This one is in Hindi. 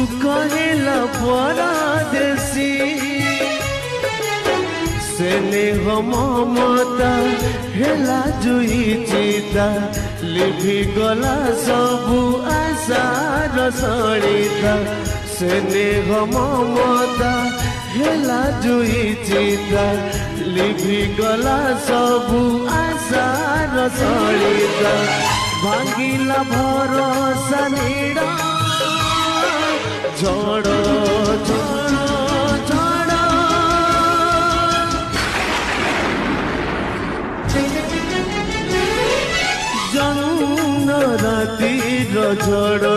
कहला परदेसी स्नेह ममता हेला जुई चिता लिभि गला सबु आशार सड़िता स्नेह ममता हेला जुई चिता लिभि गला सबु आशार सड़िता भांगिला भरोसा नीड़ा झड़ झड़ झड़ जौन रातिर झड़